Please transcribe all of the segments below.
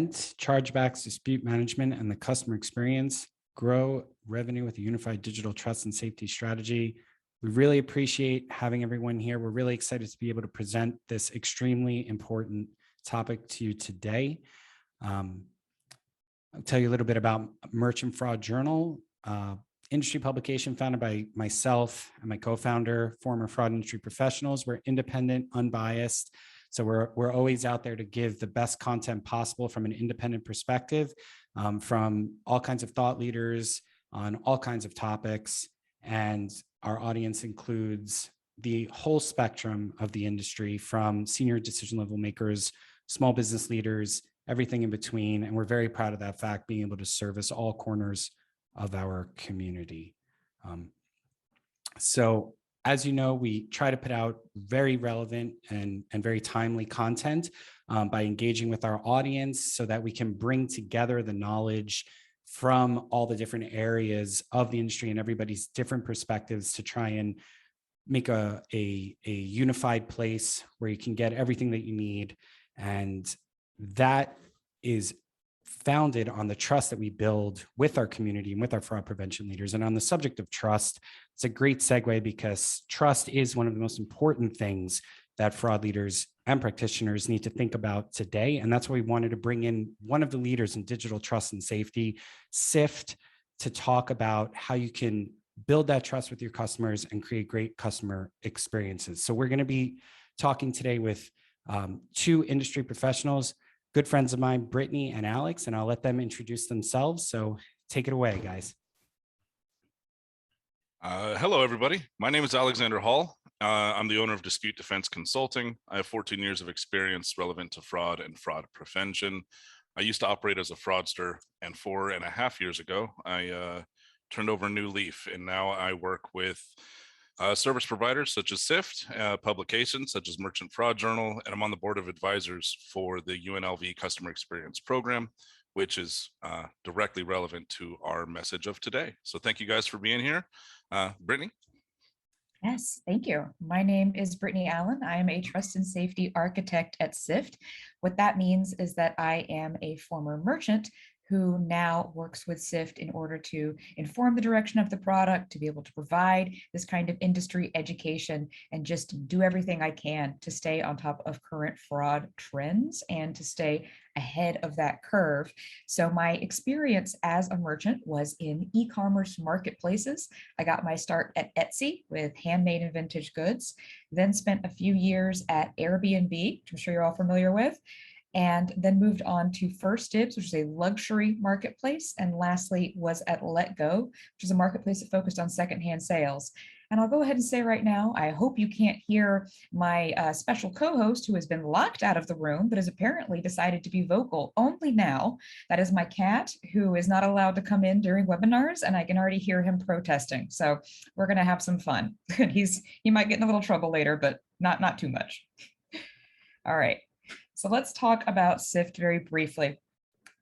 Chargebacks, dispute management, and the customer experience, grow revenue with a unified digital trust and safety strategy. We really appreciate having everyone here. We're really excited to be able to present this extremely important topic to you today. I'll tell you a little bit about Merchant Fraud Journal, industry publication founded by myself and my co-founder, former fraud industry professionals. We're independent, unbiased. So we're always out there to give the best content possible from an independent perspective, from all kinds of thought leaders on all kinds of topics. And our audience includes the whole spectrum of the industry, from senior decision level makers, small business leaders, everything in between. And we're very proud of that fact, being able to service all corners of our community. So as you know, we try to put out very relevant and very timely content by engaging with our audience so that we can bring together the knowledge from all the different areas of the industry and everybody's different perspectives to try and make a unified place where you can get everything that you need. And that is founded on the trust that we build with our community and with our fraud prevention leaders. And on the subject of trust, it's a great segue because trust is one of the most important things that fraud leaders and practitioners need to think about today. And that's why we wanted to bring in one of the leaders in digital trust and safety, SIFT, to talk about how you can build that trust with your customers and create great customer experiences. So we're going to be talking today with two industry professionals, good friends of mine, Brittany and Alex, and I'll let them introduce themselves. So take it away, guys. Hello, everybody. My name is Alexander Hall. I'm the owner of Dispute Defense Consulting. I have 14 years of experience relevant to fraud and fraud prevention. I used to operate as a fraudster, and 4.5 years ago, I turned over a new leaf, and now I work with service providers such as SIFT, publications such as Merchant Fraud Journal, and I'm on the board of advisors for the UNLV Customer Experience Program, which is directly relevant to our message of today. So thank you guys for being here. Brittany? Yes, thank you. My name is Brittany Allen. I am a trust and safety architect at SIFT. What that means is that I am a former merchant who now works with SIFT in order to inform the direction of the product, to be able to provide this kind of industry education, and just do everything I can to stay on top of current fraud trends and to stay ahead of that curve. So my experience as a merchant was in e-commerce marketplaces. I got my start at Etsy with handmade and vintage goods, then spent a few years at Airbnb, which I'm sure you're all familiar with, and then moved on to First Dibs, which is a luxury marketplace, and lastly was at Let Go, which is a marketplace that focused on secondhand sales. And I'll go ahead and say right now, I hope you can't hear my special co-host who has been locked out of the room, but has apparently decided to be vocal only now. That is my cat, who is not allowed to come in during webinars, and I can already hear him protesting. So we're gonna have some fun. He might get in a little trouble later, but not too much. All right. So let's talk about SIFT very briefly.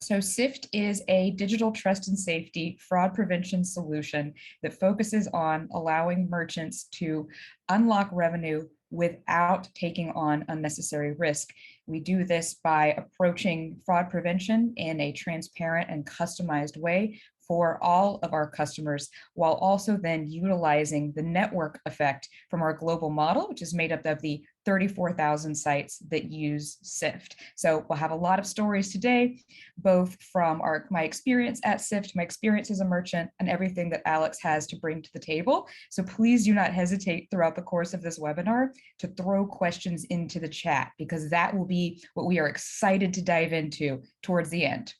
So SIFT is a digital trust and safety fraud prevention solution that focuses on allowing merchants to unlock revenue without taking on unnecessary risk. We do this by approaching fraud prevention in a transparent and customized way for all of our customers, while also then utilizing the network effect from our global model, which is made up of the 34,000 sites that use SIFT. So we'll have a lot of stories today, both from my experience at SIFT, my experience as a merchant, and everything that Alex has to bring to the table. So please do not hesitate throughout the course of this webinar to throw questions into the chat, because that will be what we are excited to dive into towards the end.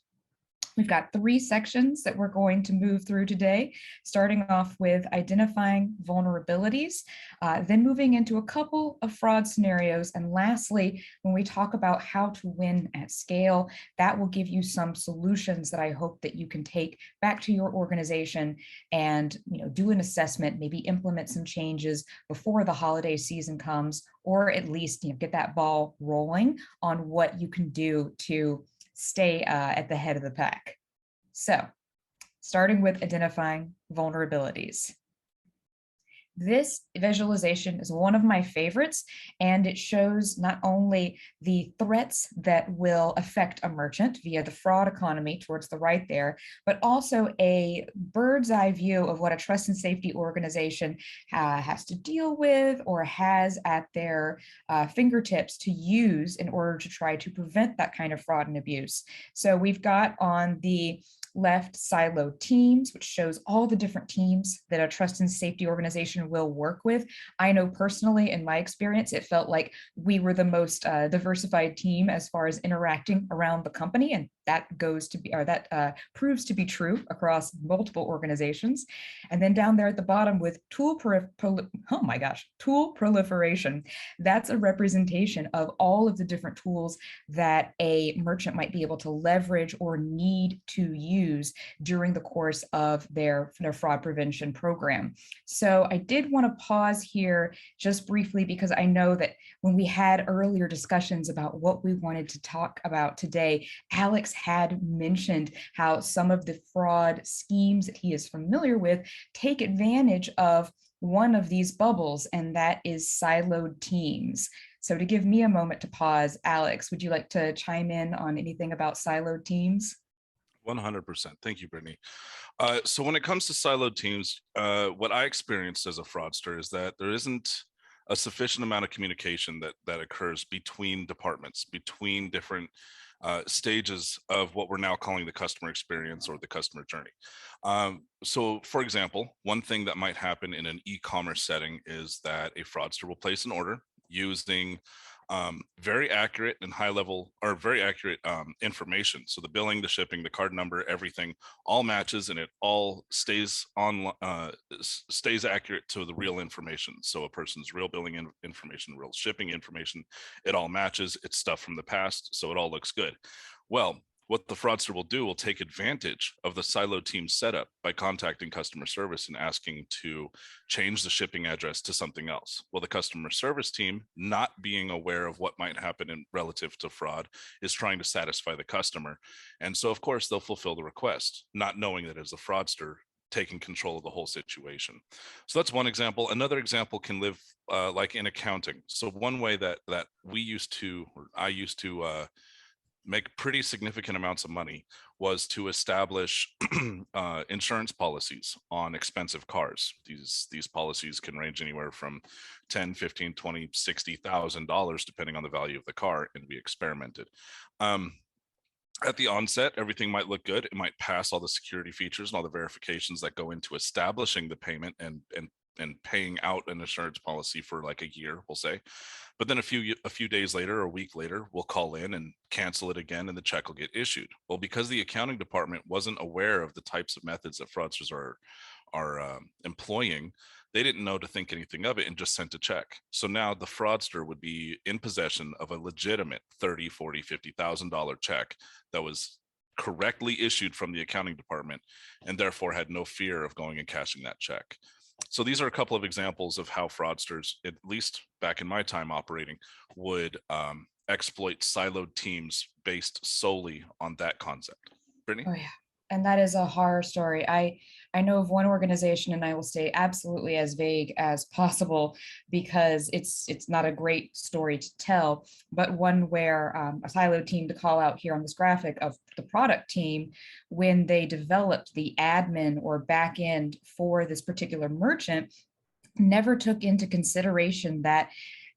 We've got 3 sections that we're going to move through today, starting off with identifying vulnerabilities, then moving into a couple of fraud scenarios. And lastly, when we talk about how to win at scale, that will give you some solutions that I hope that you can take back to your organization and do an assessment, maybe implement some changes before the holiday season comes, or at least get that ball rolling on what you can do to stay at the head of the pack. So starting with identifying vulnerabilities. This visualization is one of my favorites, and it shows not only the threats that will affect a merchant via the fraud economy towards the right there, but also a bird's eye view of what a trust and safety organization has to deal with or has at their fingertips to use in order to try to prevent that kind of fraud and abuse. So we've got on the left siloed teams, which shows all the different teams that a trust and safety organization will work with. I know personally, in my experience, it felt like we were the most diversified team as far as interacting around the company, and that goes to be, or that proves to be true across multiple organizations. And then down there at the bottom with tool proliferation, that's a representation of all of the different tools that a merchant might be able to leverage or need to use during the course of their fraud prevention program. So I did want to pause here just briefly because I know that when we had earlier discussions about what we wanted to talk about today, Alex had mentioned how some of the fraud schemes that he is familiar with take advantage of one of these bubbles, and that is siloed teams. So to give me a moment to pause, Alex, would you like to chime in on anything about siloed teams? 100%. Thank you, Brittany. So when it comes to siloed teams, what I experienced as a fraudster is that there isn't a sufficient amount of communication that occurs between departments, between different stages of what we're now calling the customer experience or the customer journey. So for example, one thing that might happen in an e-commerce setting is that a fraudster will place an order using very accurate and high level or very accurate information. So the billing, the shipping, the card number, everything all matches, and it all stays on stays accurate to the real information. So a person's real billing information, real shipping information, it all matches. It's stuff from the past, so it all looks good. Well, what the fraudster will take advantage of the silo team setup by contacting customer service and asking to change the shipping address to something else. Well, the customer service team, not being aware of what might happen in relative to fraud, is trying to satisfy the customer. And so, of course, they'll fulfill the request, not knowing that as a fraudster taking control of the whole situation. So that's one example. Another example can live like in accounting. So one way that we used to, or I used to make pretty significant amounts of money was to establish insurance policies on expensive cars. These policies can range anywhere from 10, 15, 20, $60,000 depending on the value of the car, and we experimented. At the onset, everything might look good. It might pass all the security features and all the verifications that go into establishing the payment and paying out an insurance policy for like a year, we'll say. But then a few days later or a week later, we'll call in and cancel it again, and the check will get issued. Well, because the accounting department wasn't aware of the types of methods that fraudsters are employing, they didn't know to think anything of it and just sent a check. So now the fraudster would be in possession of a legitimate $30, $40, $50,000 check that was correctly issued from the accounting department, and therefore had no fear of going and cashing that check. So these are a couple of examples of how fraudsters, at least back in my time operating, would exploit siloed teams based solely on that concept. Brittany? Oh yeah, and that is a horror story. I know of one organization, and I will stay absolutely as vague as possible because it's not a great story to tell, but one where a siloed team, to call out here on this graphic, of the product team, when they developed the admin or back end for this particular merchant, never took into consideration that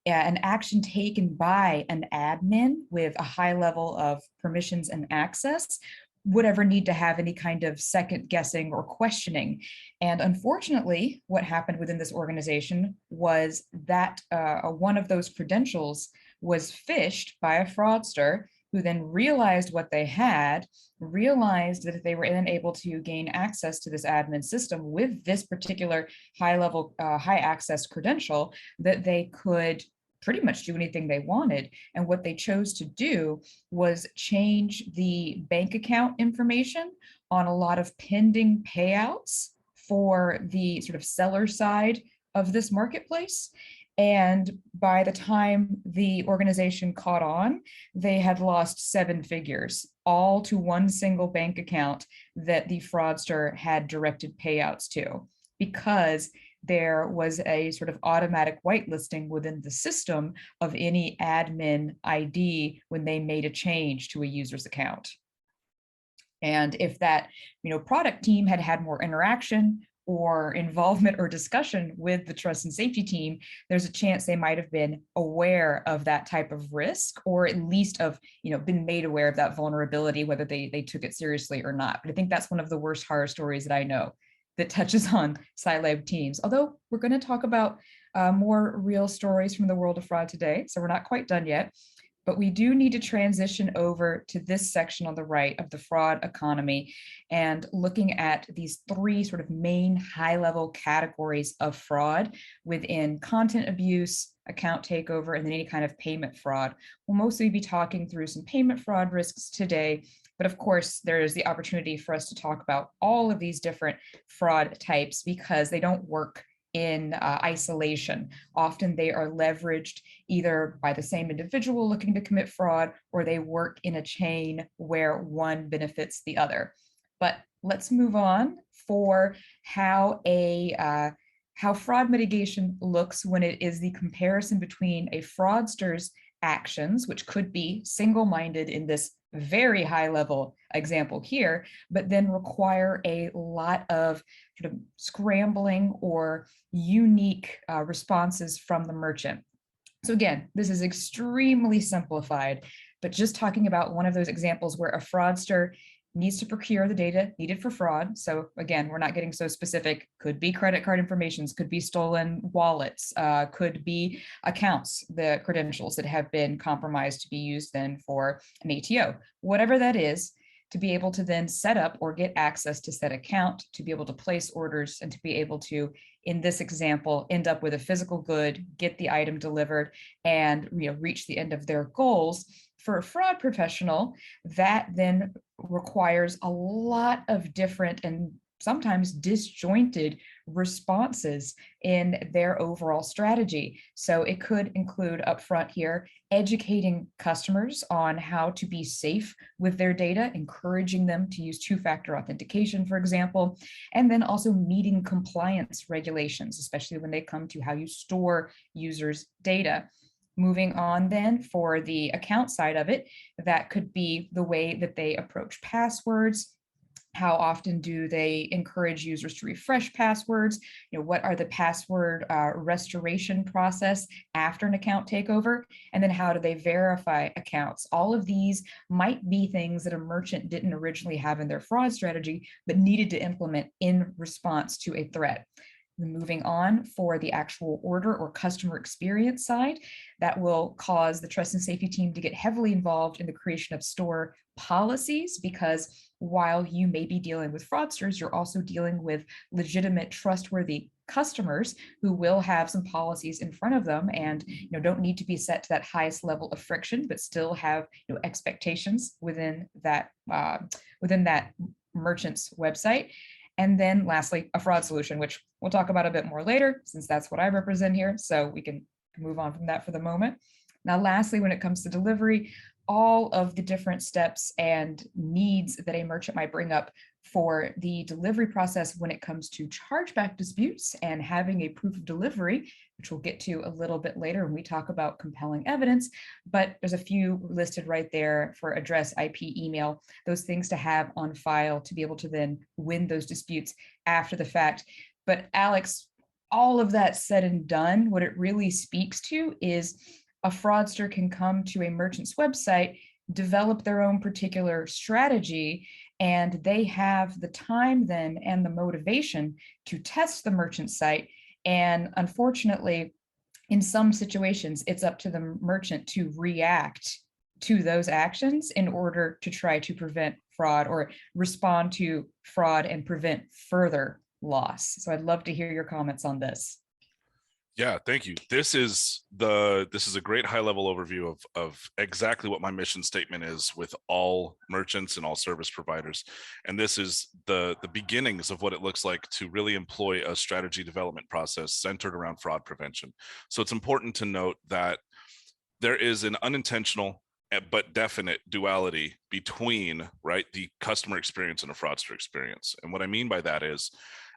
an action taken by an admin with a high level of permissions and access would ever need to have any kind of second guessing or questioning. And unfortunately, what happened within this organization was that one of those credentials was phished by a fraudster, who then realized what they had, realized that if they were then able to gain access to this admin system with this particular high level, high access credential, that they could pretty much do anything they wanted. And what they chose to do was change the bank account information on a lot of pending payouts for the sort of seller side of this marketplace. And by the time the organization caught on, they had lost 7 figures, all to one single bank account that the fraudster had directed payouts to, because there was a sort of automatic whitelisting within the system of any admin ID when they made a change to a user's account. And if that, product team had had more interaction or involvement or discussion with the trust and safety team, there's a chance they might have been aware of that type of risk, or at least of, been made aware of that vulnerability, whether they took it seriously or not. But I think that's one of the worst horror stories that I know that touches on Scilab teams. Although we're going to talk about more real stories from the world of fraud today, so we're not quite done yet. But we do need to transition over to this section on the right of the fraud economy and looking at these three sort of main high-level categories of fraud within content abuse, account takeover, and then any kind of payment fraud. We'll mostly be talking through some payment fraud risks today, but of course, there is the opportunity for us to talk about all of these different fraud types because they don't work in isolation. Often they are leveraged either by the same individual looking to commit fraud, or they work in a chain where one benefits the other. But let's move on for how fraud mitigation looks when it is the comparison between a fraudster's actions, which could be single-minded in this very high level example here, but then require a lot of sort of scrambling or unique responses from the merchant. So again, this is extremely simplified, but just talking about one of those examples where a fraudster needs to procure the data needed for fraud. So again, we're not getting so specific. Could be credit card informations, could be stolen wallets, could be accounts, the credentials that have been compromised to be used then for an ATO. Whatever that is, to be able to then set up or get access to said account, to be able to place orders, and to be able to, in this example, end up with a physical good, get the item delivered, and reach the end of their goals. For a fraud professional, that then requires a lot of different and sometimes disjointed responses in their overall strategy. So it could include upfront here, educating customers on how to be safe with their data, encouraging them to use two-factor authentication, for example, and then also meeting compliance regulations, especially when they come to how you store users' data. Moving on then for the account side of it, that could be the way that they approach passwords. How often do they encourage users to refresh passwords? What are the password restoration process after an account takeover? And then how do they verify accounts? All of these might be things that a merchant didn't originally have in their fraud strategy, but needed to implement in response to a threat. Moving on for the actual order or customer experience side, that will cause the trust and safety team to get heavily involved in the creation of store policies, because while you may be dealing with fraudsters, you're also dealing with legitimate, trustworthy customers who will have some policies in front of them and don't need to be set to that highest level of friction, but still have expectations within that merchant's website. And then lastly, a fraud solution, which we'll talk about a bit more later, since that's what I represent here. So we can move on from that for the moment. Now, lastly, when it comes to delivery, all of the different steps and needs that a merchant might bring up for the delivery process when it comes to chargeback disputes and having a proof of delivery, which we'll get to a little bit later when we talk about compelling evidence. But there's a few listed right there for address, IP, email, those things to have on file to be able to then win those disputes after the fact. But Alex, all of that said and done, what it really speaks to is a fraudster can come to a merchant's website, develop their own particular strategy, and they have the time then and the motivation to test the merchant site. And unfortunately, in some situations, it's up to the merchant to react to those actions in order to try to prevent fraud or respond to fraud and prevent further loss. So I'd love to hear your comments on this. Yeah, thank you. This is a great high-level overview of exactly what my mission statement is with all merchants and all service providers. And this is the beginnings of what it looks like to really employ a strategy development process centered around fraud prevention. So it's important to note that there is an unintentional but definite duality between, right, the customer experience and a fraudster experience. And what I mean by that is,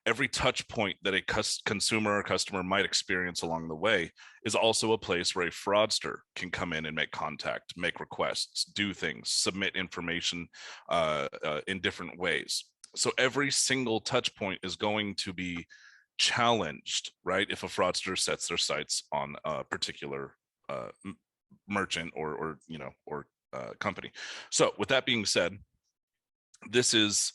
Every touch point that a consumer or customer might experience along the way is also a place where a fraudster can come in and make contact, make requests, do things, submit information in different ways. So every single touch point is going to be challenged, right? If a fraudster sets their sights on a particular merchant or company. So with that being said, this is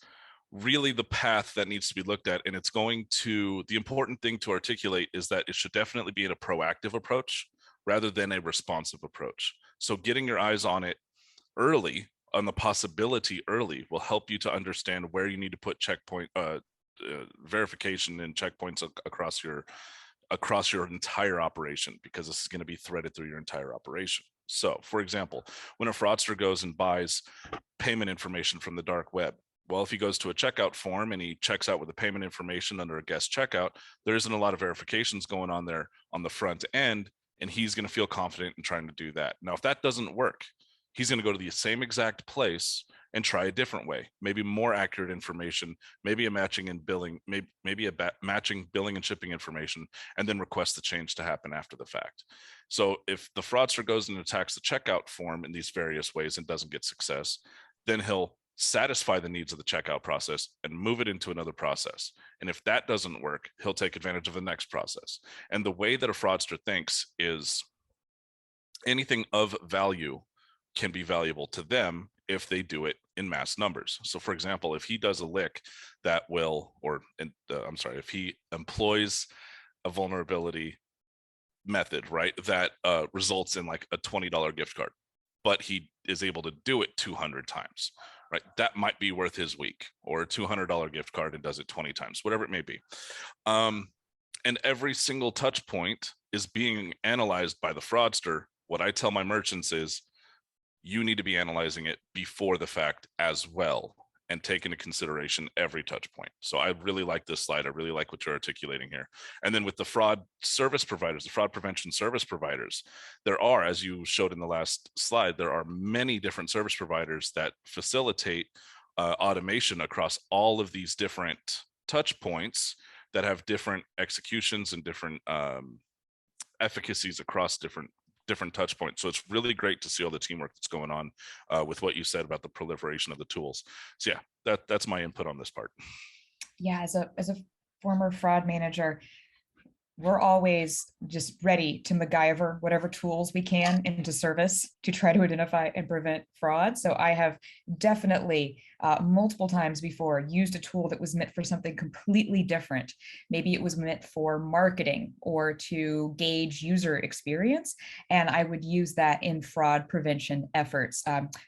really the path that needs to be looked at. And it's the important thing to articulate is that it should definitely be in a proactive approach rather than a responsive approach. So getting your eyes on it early, on the possibility early, will help you to understand where you need to put checkpoint verification and checkpoints across your entire operation, because this is going to be threaded through your entire operation. So for example, when a fraudster goes and buys payment information from the dark web, well, if he goes to a checkout form and he checks out with the payment information under a guest checkout, there isn't a lot of verifications going on there on the front end, and he's going to feel confident in trying to do that. Now, if that doesn't work, he's going to go to the same exact place and try a different way, maybe more accurate information, maybe a matching and billing, maybe a matching billing and shipping information, and then request the change to happen after the fact. So if the fraudster goes and attacks the checkout form in these various ways and doesn't get success, then he'll satisfy the needs of the checkout process and move it into another process. And if that doesn't work, he'll take advantage of the next process. And the way that a fraudster thinks is anything of value can be valuable to them if they do it in mass numbers. So for example, if he does a lick that will, if he employs a vulnerability method, right, that results in like a $20 gift card, but he is able to do it 200 times, right? That might be worth his week, or a $200 gift card and does it 20 times, whatever it may be. And every single touch point is being analyzed by the fraudster. What I tell my merchants is, you need to be analyzing it before the fact as well, and take into consideration every touch point. So I really like this slide. I really like what you're articulating here. And then with the fraud service providers, the fraud prevention service providers, there are, as you showed in the last slide, there are many different service providers that facilitate automation across all of these different touch points that have different executions and different efficacies across different touch points. So it's really great to see all the teamwork that's going on with what you said about the proliferation of the tools. So yeah, that's my input on this part. Yeah, as a former fraud manager, we're always just ready to MacGyver whatever tools we can into service to try to identify and prevent fraud. So I have definitely multiple times before used a tool that was meant for something completely different. Maybe it was meant for marketing or to gauge user experience, and I would use that in fraud prevention efforts.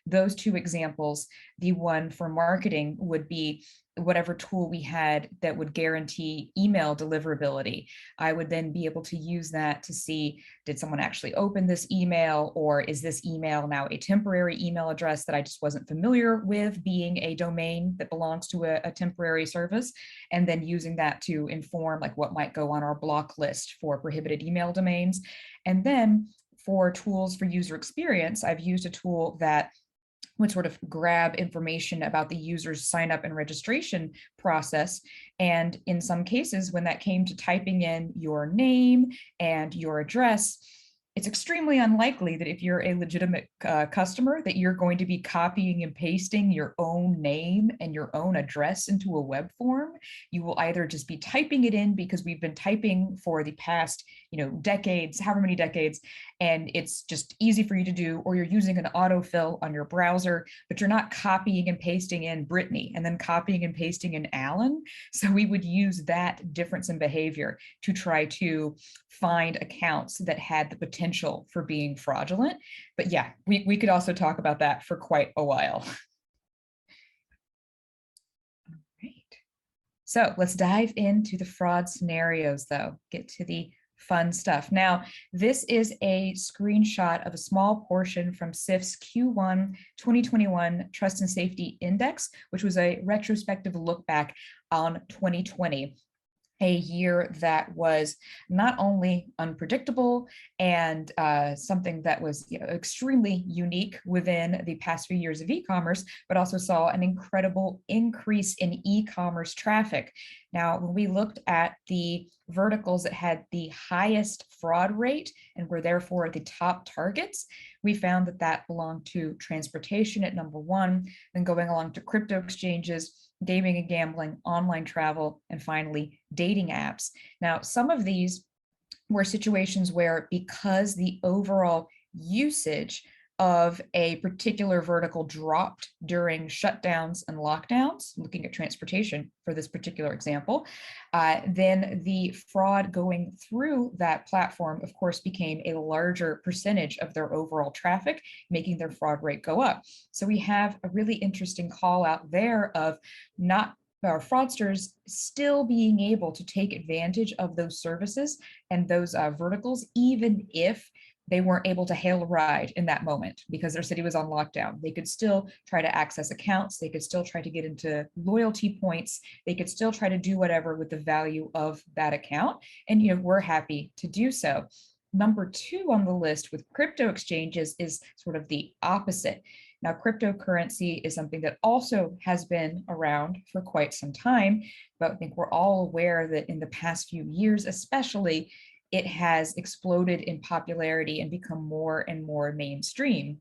Those two examples, the one for marketing would be whatever tool we had that would guarantee email deliverability. I would then be able to use that to see, did someone actually open this email, or is this email now a temporary email address that I just wasn't familiar with being a domain that belongs to a temporary service, and then using that to inform like what might go on our block list for prohibited email domains. And then for tools for user experience, I've used a tool that would sort of grab information about the user's sign up and registration process. And in some cases, when that came to typing in your name and your address, it's extremely unlikely that if you're a legitimate customer that you're going to be copying and pasting your own name and your own address into a web form. You will either just be typing it in because we've been typing for the past, decades, however many decades, and it's just easy for you to do, or you're using an autofill on your browser, but you're not copying and pasting in Brittany and then copying and pasting in Alan. So we would use that difference in behavior to try to find accounts that had the potential for being fraudulent. But yeah, we could also talk about that for quite a while. All right. So let's dive into the fraud scenarios though, get to the fun stuff. Now, this is a screenshot of a small portion from SIF's Q1 2021 Trust and Safety Index, which was a retrospective look back on 2020. a year that was not only unpredictable and something that was extremely unique within the past few years of e-commerce, but also saw an incredible increase in e-commerce traffic. Now, when we looked at the verticals that had the highest fraud rate and were therefore the top targets, we found that that belonged to transportation at number one, then going along to crypto exchanges, gaming and gambling, online travel, and finally dating apps. Now, some of these were situations where, because the overall usage of a particular vertical dropped during shutdowns and lockdowns, looking at transportation for this particular example, then the fraud going through that platform, of course, became a larger percentage of their overall traffic, making their fraud rate go up. So we have a really interesting call out there of not our fraudsters still being able to take advantage of those services and those verticals, even if they weren't able to hail a ride in that moment because their city was on lockdown. They could still try to access accounts. They could still try to get into loyalty points. They could still try to do whatever with the value of that account. And we're happy to do so. Number two on the list with crypto exchanges is sort of the opposite. Now, cryptocurrency is something that also has been around for quite some time, but I think we're all aware that in the past few years, especially, it has exploded in popularity and become more and more mainstream.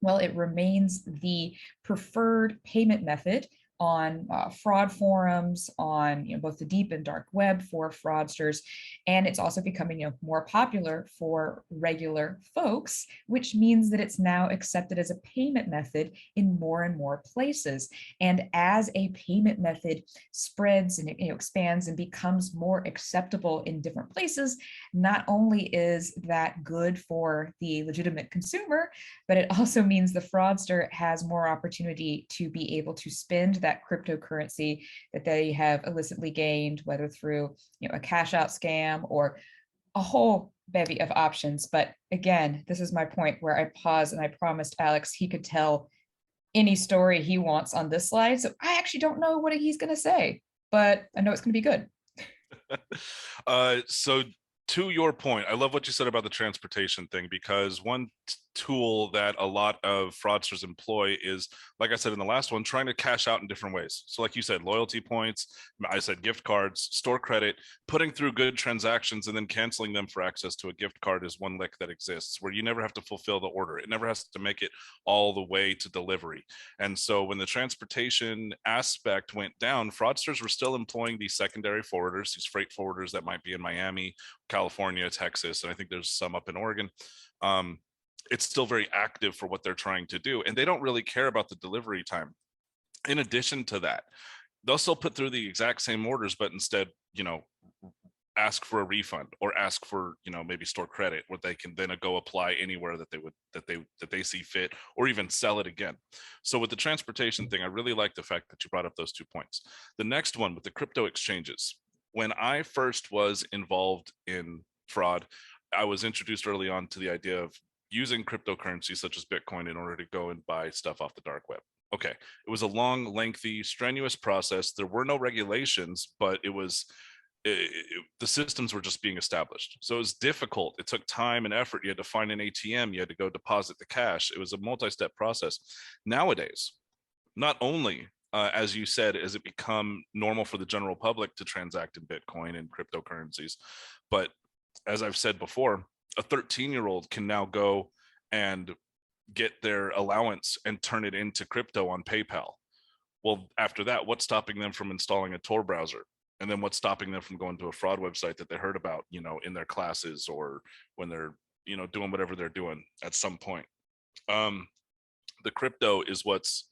Well, it remains the preferred payment method on fraud forums, on both the deep and dark web for fraudsters, and it's also becoming more popular for regular folks, which means that it's now accepted as a payment method in more and more places. And as a payment method spreads and expands and becomes more acceptable in different places, not only is that good for the legitimate consumer, but it also means the fraudster has more opportunity to be able to spend that cryptocurrency that they have illicitly gained, whether through a cash out scam or a whole bevy of options. But again, this is my point where I pause and I promised Alex he could tell any story he wants on this slide. So I actually don't know what he's going to say, but I know it's going to be good. So to your point, I love what you said about the transportation thing, because one tool that a lot of fraudsters employ is, like I said in the last one, trying to cash out in different ways. So like you said, loyalty points, I said gift cards, store credit, putting through good transactions and then canceling them for access to a gift card is one lick that exists where you never have to fulfill the order. It never has to make it all the way to delivery. And so when the transportation aspect went down, fraudsters were still employing these secondary forwarders, these freight forwarders that might be in Miami, California, Texas, and I think there's some up in Oregon. It's still very active for what they're trying to do, and they don't really care about the delivery time. In addition to that, they'll still put through the exact same orders, but instead, ask for a refund or ask for, maybe store credit where they can then go apply anywhere that they see fit, or even sell it again. So with the transportation thing, I really like the fact that you brought up those 2 points. The next one with the crypto exchanges, when I first was involved in fraud, I was introduced early on to the idea of using cryptocurrency such as Bitcoin in order to go and buy stuff off the dark web. Okay, it was a long, lengthy, strenuous process. There were no regulations, but the systems were just being established. So it was difficult. It took time and effort. You had to find an ATM. You had to go deposit the cash. It was a multi-step process. Nowadays, not only, as you said, has it become normal for the general public to transact in Bitcoin and cryptocurrencies, but as I've said before, a 13-year-old can now go and get their allowance and turn it into crypto on PayPal. Well, after that, what's stopping them from installing a Tor browser? And then what's stopping them from going to a fraud website that they heard about, in their classes or when they're, doing whatever they're doing at some point? The crypto is what's,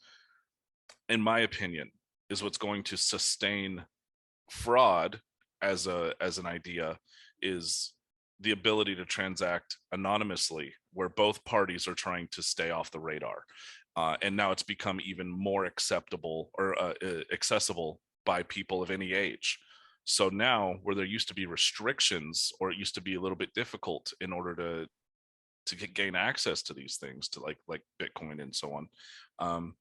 in my opinion, is what's going to sustain fraud as an idea, is the ability to transact anonymously where both parties are trying to stay off the radar. And now it's become even more acceptable or accessible by people of any age. So now where there used to be restrictions, or it used to be a little bit difficult in order to gain access to these things, to like Bitcoin and so on,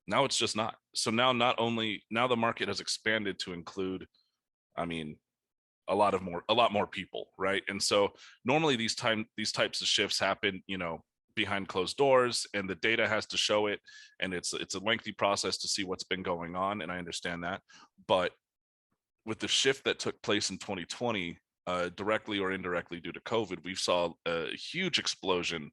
now it's just not. So now the market has expanded to include, a lot more people, right? And so normally these types of shifts happen, behind closed doors, and the data has to show it, and it's a lengthy process to see what's been going on, and I understand that. But with the shift that took place in 2020, directly or indirectly due to COVID, we saw a huge explosion,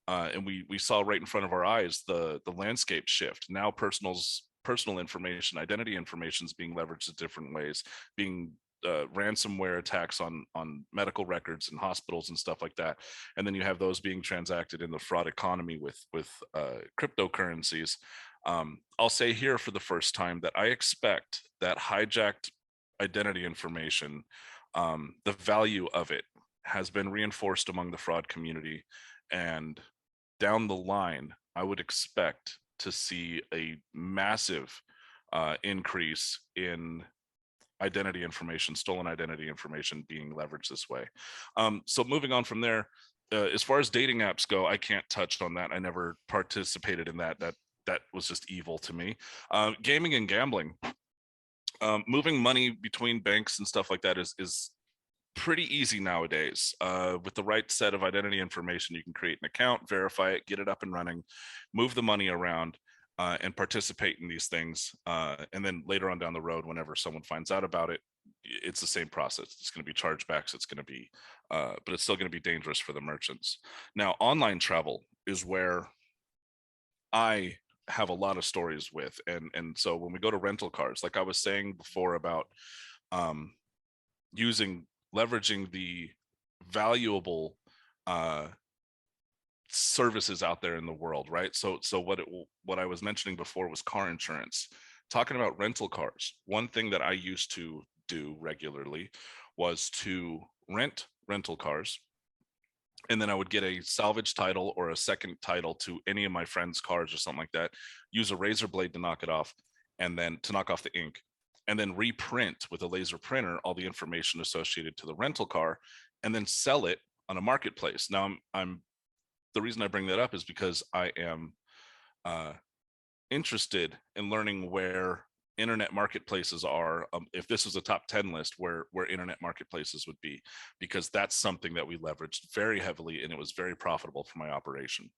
and we saw right in front of our eyes the landscape shift. Now personal information, identity information is being leveraged in different ways, being ransomware attacks on medical records and hospitals and stuff like that, and then you have those being transacted in the fraud economy with cryptocurrencies. I'll say here for the first time that I expect that hijacked identity information, the value of it has been reinforced among the fraud community, and down the line, I would expect to see a massive increase in identity information, stolen identity information being leveraged this way. So moving on from there, as far as dating apps go, I can't touch on that. I never participated in that. That was just evil to me. Gaming and gambling, moving money between banks and stuff like that is pretty easy nowadays. With the right set of identity information, you can create an account, verify it, get it up and running, move the money around, and participate in these things. And then later on down the road, whenever someone finds out about it, it's the same process. It's going to be chargebacks. It's going to be, but it's still going to be dangerous for the merchants. Now, online travel is where I have a lot of stories with, and so when we go to rental cars, like I was saying before about leveraging the valuable services out there in the world, right? So what I was mentioning before was car insurance. Talking about rental cars, one thing that I used to do regularly was to rent rental cars, and then I would get a salvage title or a second title to any of my friends' cars or something like that, use a razor blade to knock it off, and then to knock off the ink, and then reprint with a laser printer all the information associated to the rental car, and then sell it on a marketplace. Now, I'm the reason I bring that up is because I am interested in learning where internet marketplaces are. If this was a top 10 list, where internet marketplaces would be, because that's something that we leveraged very heavily, and it was very profitable for my operation.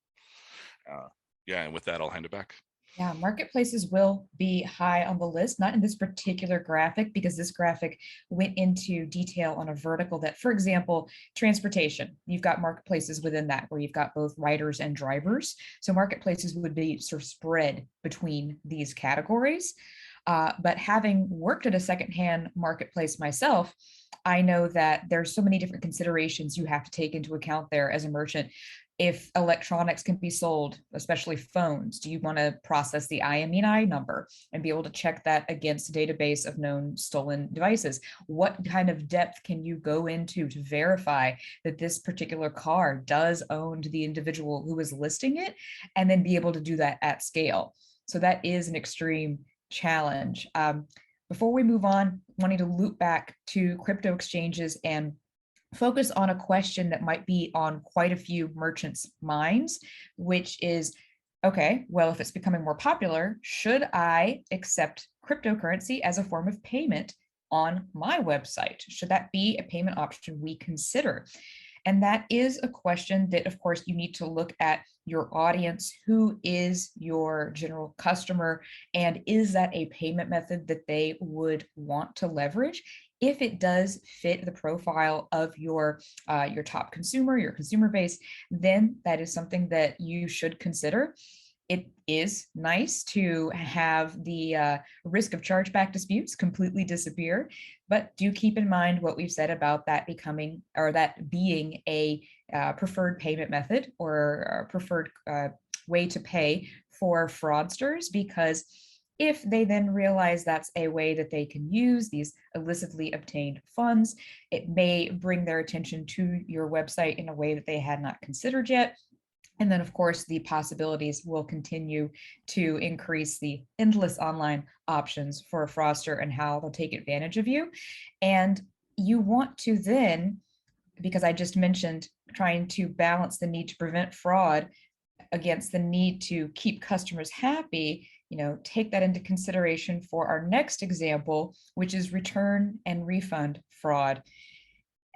Yeah, and with that, I'll hand it back. Yeah, marketplaces will be high on the list, not in this particular graphic, because this graphic went into detail on a vertical that, for example, transportation, you've got marketplaces within that where you've got both riders and drivers. So marketplaces would be sort of spread between these categories. But having worked at a secondhand marketplace myself, I know that there's so many different considerations you have to take into account there as a merchant. If electronics can be sold, especially phones, do you want to process the IMEI number and be able to check that against a database of known stolen devices? What kind of depth can you go into to verify that this particular car does own the individual who is listing it, and then be able to do that at scale? So that is an extreme challenge. Before we move on, wanting to loop back to crypto exchanges and focus on a question that might be on quite a few merchants' minds, which is, okay, well, if it's becoming more popular, should I accept cryptocurrency as a form of payment on my website? Should that be a payment option we consider? And that is a question that, of course, you need to look at your audience. Who is your general customer? And is that a payment method that they would want to leverage? If it does fit the profile of your top consumer, your consumer base, then that is something that you should consider. It is nice to have the risk of chargeback disputes completely disappear, but do keep in mind what we've said about that becoming, or that being a preferred payment method or a preferred way to pay for fraudsters, because if they then realize that's a way that they can use these illicitly obtained funds, it may bring their attention to your website in a way that they had not considered yet. And then, of course, the possibilities will continue to increase the endless online options for a fraudster and how they'll take advantage of you. And you want to then, because I just mentioned trying to balance the need to prevent fraud against the need to keep customers happy, take that into consideration for our next example, which is return and refund fraud.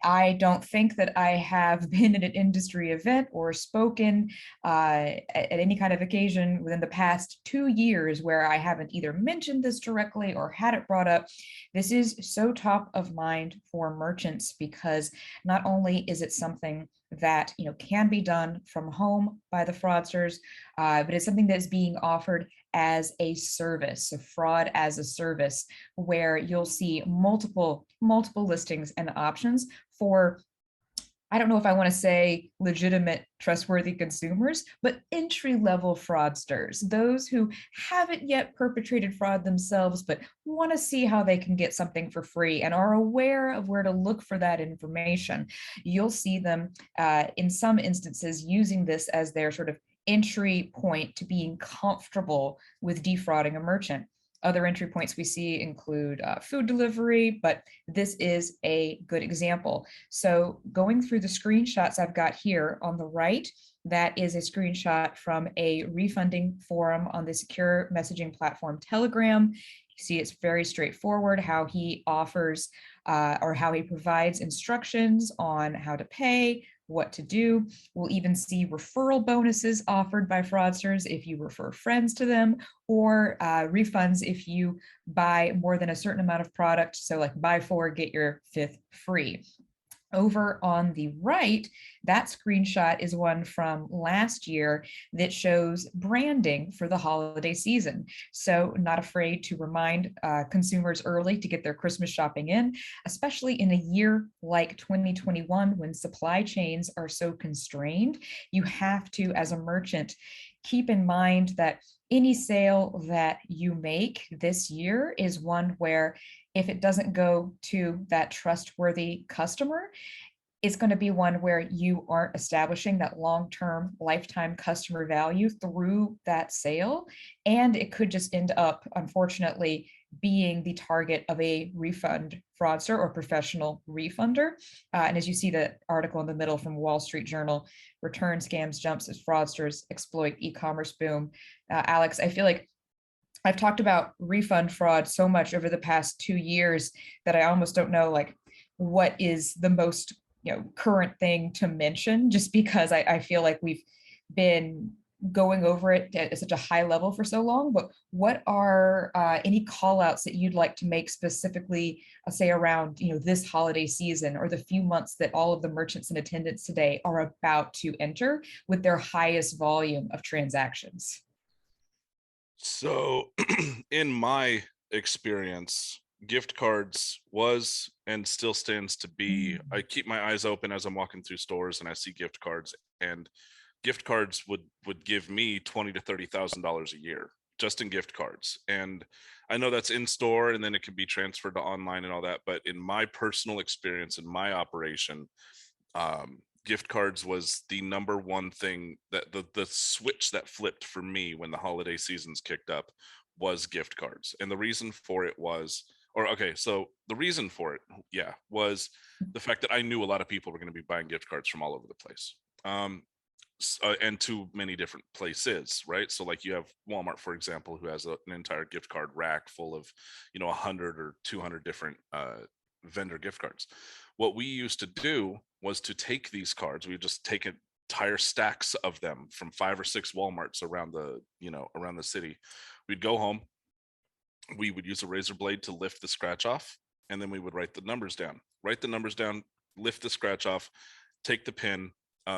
I don't think that I have been at an industry event or spoken at any kind of occasion within the past 2 years where I haven't either mentioned this directly or had it brought up. This is so top of mind for merchants because not only is it something that can be done from home by the fraudsters, but it's something that is being offered as a service, so fraud as a service, where you'll see multiple listings and options for, I don't know if I want to say legitimate, trustworthy consumers, but entry-level fraudsters, those who haven't yet perpetrated fraud themselves, but want to see how they can get something for free and are aware of where to look for that information. You'll see them in some instances using this as their sort of entry point to being comfortable with defrauding a merchant. Other entry points we see include food delivery, but this is a good example. So going through the screenshots I've got here on the right, that is a screenshot from a refunding forum on the secure messaging platform Telegram. You see it's very straightforward how he offers or how he provides instructions on how to pay, what to do. We'll even see referral bonuses offered by fraudsters if you refer friends to them, or refunds if you buy more than a certain amount of product. So like buy 4, get your 5th free. Over on the right, that screenshot is one from last year that shows branding for the holiday season. So not afraid to remind consumers early to get their Christmas shopping in, especially in a year like 2021 when supply chains are so constrained. You have to, as a merchant, keep in mind that any sale that you make this year is one where if it doesn't go to that trustworthy customer, it's going to be one where you aren't establishing that long-term lifetime customer value through that sale. And it could just end up, unfortunately, being the target of a refund fraudster or professional refunder. And as you see the article in the middle from Wall Street Journal, return scams jumps as fraudsters exploit e-commerce boom. Alex, I feel like I've talked about refund fraud so much over the past 2 years that I almost don't know like what is the most current thing to mention, just because I feel like we've been going over it at such a high level for so long. But what are any call outs that you'd like to make specifically, say around this holiday season or the few months that all of the merchants in attendance today are about to enter with their highest volume of transactions? So in my experience, gift cards was and still stands to be, I keep my eyes open as I'm walking through stores and I see gift cards, and gift cards would give me $20,000 to $30,000 a year just in gift cards. And I know that's in store and then it can be transferred to online and all that, but in my personal experience in my operation, gift cards was the number one thing that the switch that flipped for me when the holiday seasons kicked up was gift cards. And the reason for it was, so the reason for it, was the fact that I knew a lot of people were going to be buying gift cards from all over the place. And to many different places, right? So like you have Walmart, for example, who has an entire gift card rack full of 100 or 200 different vendor gift cards. What we used to do was to take these cards, we would just take entire stacks of them from 5 or 6 Walmarts around the city. We'd go home, we would use a razor blade to lift the scratch off, and then we would write the numbers down, lift the scratch off, take the pin,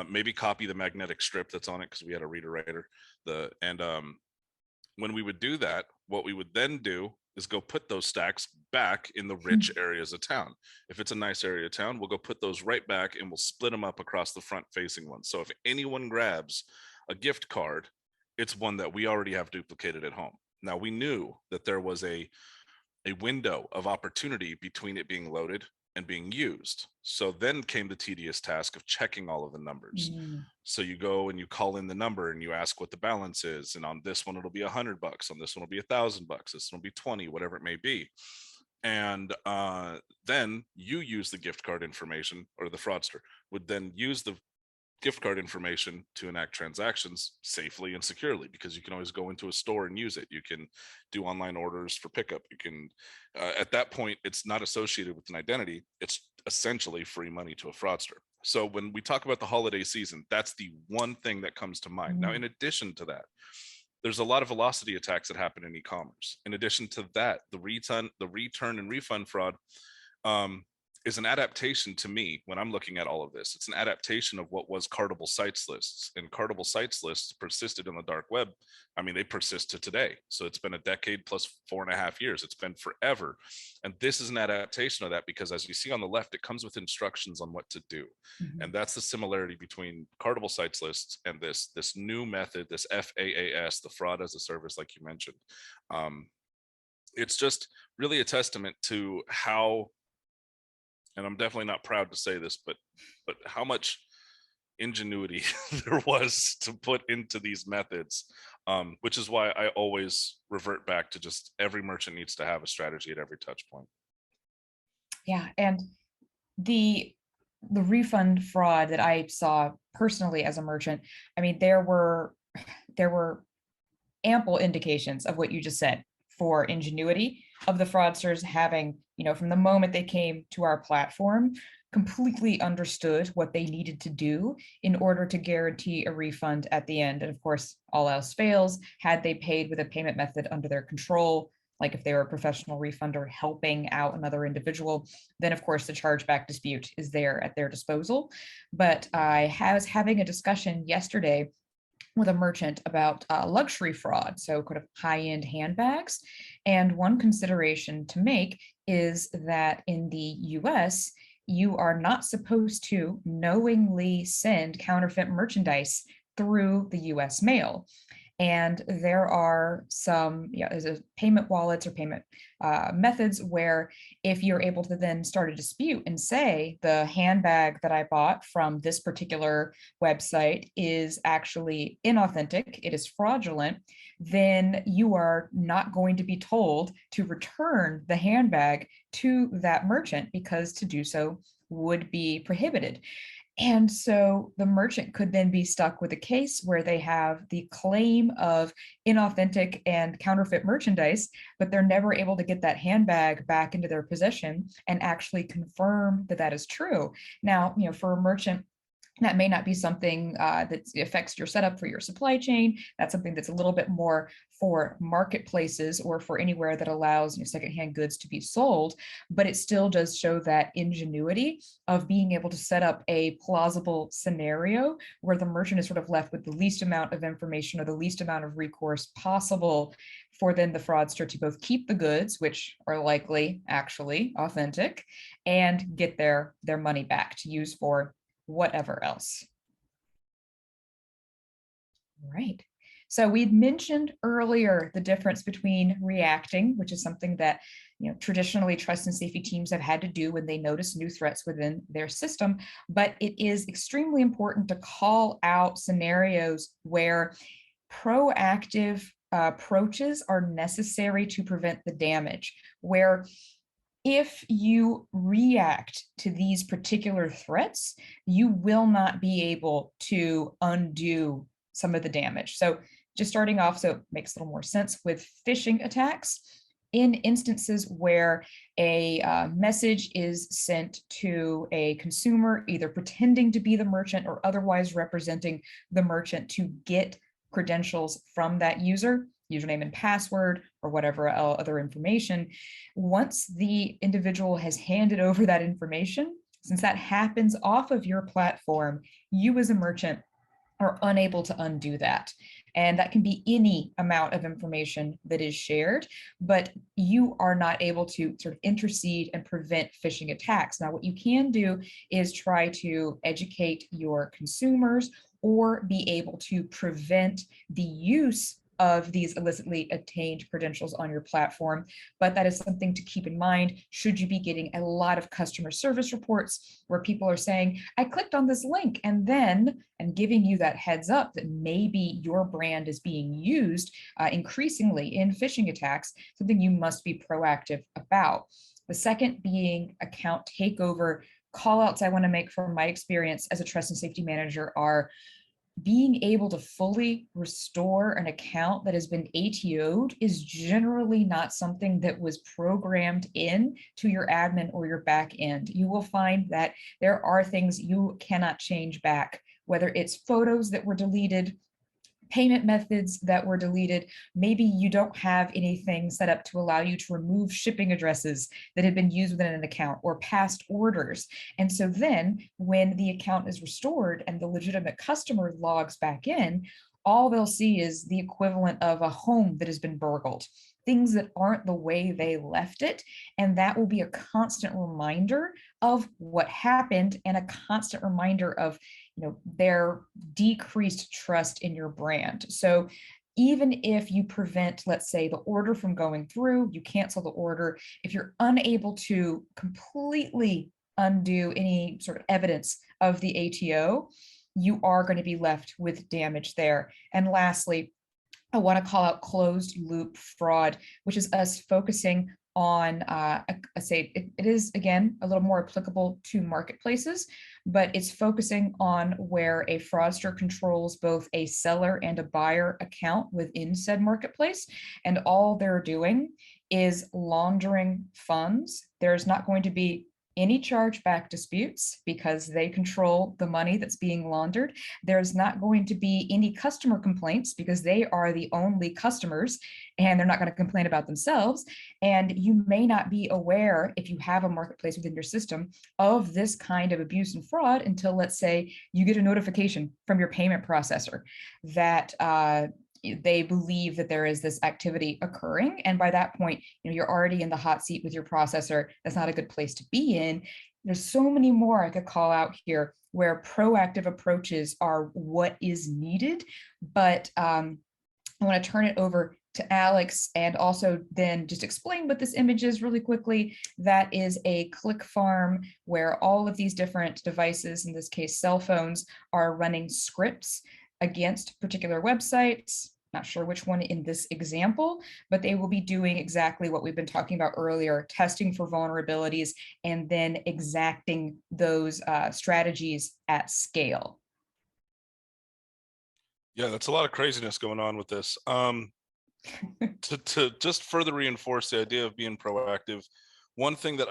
maybe copy the magnetic strip that's on it because we had a reader writer. When we would do that, what we would then do is go put those stacks back in the rich areas of town. If it's a nice area of town, we'll go put those right back and we'll split them up across the front facing ones. So if anyone grabs a gift card, it's one that we already have duplicated at home. Now we knew that there was a window of opportunity between it being loaded and being used. So then came the tedious task of checking all of the numbers. So you go and you call in the number and you ask what the balance is. And on this one, it'll be $100. On this one, it'll be $1,000. This one will be 20, whatever it may be. And then you use the gift card information, or the fraudster would then use the gift card information to enact transactions safely and securely, because you can always go into a store and use it. You can do online orders for pickup. You can, at that point, it's not associated with an identity. It's essentially free money to a fraudster. So when we talk about the holiday season, that's the one thing that comes to mind. Now, in addition to that, there's a lot of velocity attacks that happen in e-commerce. In addition to that, the return and refund fraud is an adaptation to me when I'm looking at all of this. It's an adaptation of what was cardable sites lists, and cardable sites lists persisted in the dark web. I mean, they persist to today. So it's been a decade plus 4.5 years. It's been forever. And this is an adaptation of that, because as you see on the left, it comes with instructions on what to do. And that's the similarity between cardable sites lists and this new method, this FAAS, the fraud as a service, like you mentioned. It's just really a testament to how, and I'm definitely not proud to say this, but how much ingenuity there was to put into these methods, which is why I always revert back to just every merchant needs to have a strategy at every touch point. Yeah, and the refund fraud that I saw personally as a merchant, I mean, there were ample indications of what you just said for ingenuity of the fraudsters having, from the moment they came to our platform, completely understood what they needed to do in order to guarantee a refund at the end. And of course, all else fails, had they paid with a payment method under their control, like if they were a professional refunder helping out another individual, then of course the chargeback dispute is there at their disposal. But I was having a discussion yesterday with a merchant about luxury fraud, so kind of high-end handbags. And one consideration to make is that in the US, you are not supposed to knowingly send counterfeit merchandise through the US mail. And there are some payment wallets or payment methods where if you're able to then start a dispute and say the handbag that I bought from this particular website is actually inauthentic, it is fraudulent, then you are not going to be told to return the handbag to that merchant, because to do so would be prohibited. And so the merchant could then be stuck with a case where they have the claim of inauthentic and counterfeit merchandise, but they're never able to get that handbag back into their possession and actually confirm that that is true. Now, for a merchant, that may not be something that affects your setup for your supply chain. That's something that's a little bit more for marketplaces or for anywhere that allows secondhand goods to be sold, but it still does show that ingenuity of being able to set up a plausible scenario where the merchant is sort of left with the least amount of information or the least amount of recourse possible for then the fraudster to both keep the goods, which are likely actually authentic, and get their money back to use for whatever else. Right. So we'd mentioned earlier the difference between reacting, which is something that traditionally trust and safety teams have had to do when they notice new threats within their system, but it is extremely important to call out scenarios where proactive approaches are necessary to prevent the damage, where if you react to these particular threats, you will not be able to undo some of the damage. So just starting off, so it makes a little more sense with phishing attacks. In instances where a message is sent to a consumer, either pretending to be the merchant or otherwise representing the merchant to get credentials from that user, username and password, or whatever other information, once the individual has handed over that information, since that happens off of your platform, you as a merchant are unable to undo that. And that can be any amount of information that is shared, but you are not able to sort of intercede and prevent phishing attacks. Now, what you can do is try to educate your consumers or be able to prevent the use of these illicitly obtained credentials on your platform. But that is something to keep in mind should you be getting a lot of customer service reports where people are saying, I clicked on this link, and giving you that heads up that maybe your brand is being used increasingly in phishing attacks, something you must be proactive about. The second being account takeover call outs I want to make from my experience as a trust and safety manager are being able to fully restore an account that has been ATO'd is generally not something that was programmed in to your admin or your back end. You will find that there are things you cannot change back, whether it's photos that were deleted, payment methods that were deleted. Maybe you don't have anything set up to allow you to remove shipping addresses that have been used within an account or past orders. And so then when the account is restored and the legitimate customer logs back in, all they'll see is the equivalent of a home that has been burgled, things that aren't the way they left it. And that will be a constant reminder of what happened and a constant reminder of their decreased trust in your brand. So even if you prevent, let's say, the order from going through, you cancel the order, if you're unable to completely undo any sort of evidence of the ATO, you are going to be left with damage there. And lastly, I want to call out closed loop fraud, which is us focusing on, I say it is, again, a little more applicable to marketplaces, but it's focusing on where a fraudster controls both a seller and a buyer account within said marketplace. And all they're doing is laundering funds. There's not going to be any chargeback disputes because they control the money that's being laundered. There's not going to be any customer complaints because they are the only customers and they're not going to complain about themselves. And you may not be aware, if you have a marketplace within your system, of this kind of abuse and fraud until, let's say, you get a notification from your payment processor that they believe that there is this activity occurring. And by that point, you're already in the hot seat with your processor. That's not a good place to be in. There's so many more I could call out here where proactive approaches are what is needed. But I want to turn it over to Alex and also then just explain what this image is really quickly. That is a click farm where all of these different devices, in this case, cell phones, are running scripts against particular websites. Not sure which one in this example, but they will be doing exactly what we've been talking about earlier, testing for vulnerabilities and then exacting those strategies at scale. Yeah, that's a lot of craziness going on with this. To just further reinforce the idea of being proactive, one thing that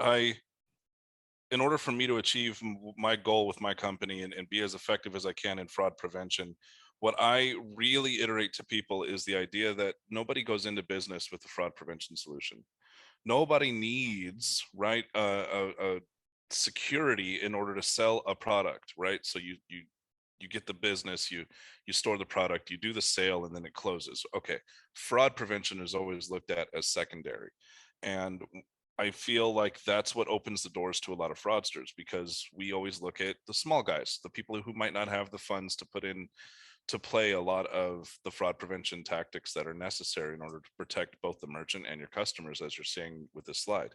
in order for me to achieve my goal with my company and be as effective as I can in fraud prevention, what I really iterate to people is the idea that nobody goes into business with a fraud prevention solution. Nobody needs, right, a security in order to sell a product, right? So you get the business, you store the product, you do the sale, and then it closes. Okay, fraud prevention is always looked at as secondary, and I feel like that's what opens the doors to a lot of fraudsters, because we always look at the small guys, the people who might not have the funds to put in to play a lot of the fraud prevention tactics that are necessary in order to protect both the merchant and your customers, as you're seeing with this slide.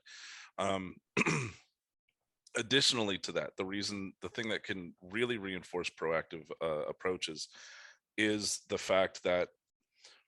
Additionally to that, the thing that can really reinforce proactive approaches is the fact that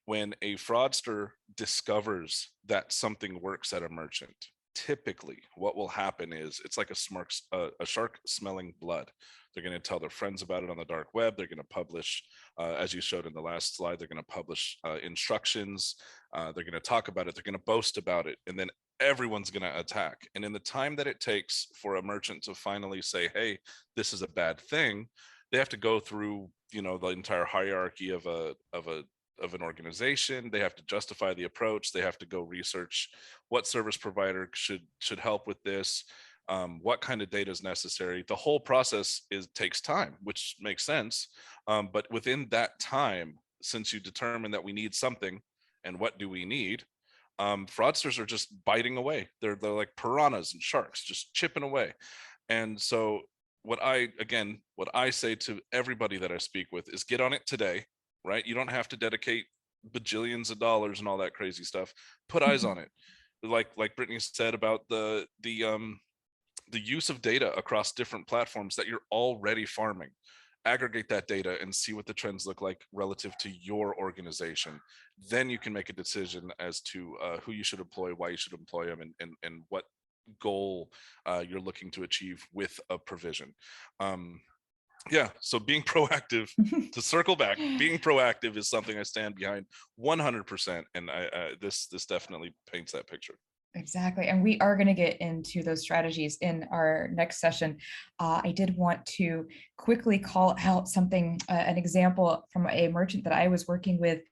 when a fraudster discovers that something works at a merchant, typically what will happen is it's like a shark smelling blood. They're going to tell their friends about it on the dark web. They're going to publish, as you showed in the last slide, they're going to publish instructions. They're going to talk about it. They're going to boast about it. And then everyone's going to attack. And in the time that it takes for a merchant to finally say, hey, this is a bad thing, they have to go through, the entire hierarchy of an organization. They have to justify the approach. They have to go research what service provider should help with this, what kind of data is necessary. The whole process takes time, which makes sense. But within that time, since you determine that we need something, and what do we need, fraudsters are just biting away. They're like piranhas and sharks, just chipping away. And so what I say to everybody that I speak with is get on it today, right? You don't have to dedicate bajillions of dollars and all that crazy stuff. Put eyes on it. Like Brittany said about the use of data across different platforms that you're already farming. Aggregate that data and see what the trends look like relative to your organization. Then you can make a decision as to who you should employ, why you should employ them, and what goal you're looking to achieve with a provision. Yeah, so being proactive, to circle back, being proactive is something I stand behind 100%, and this definitely paints that picture. Exactly. And we are going to get into those strategies in our next session. I did want to quickly call out something, an example from a merchant that I was working with,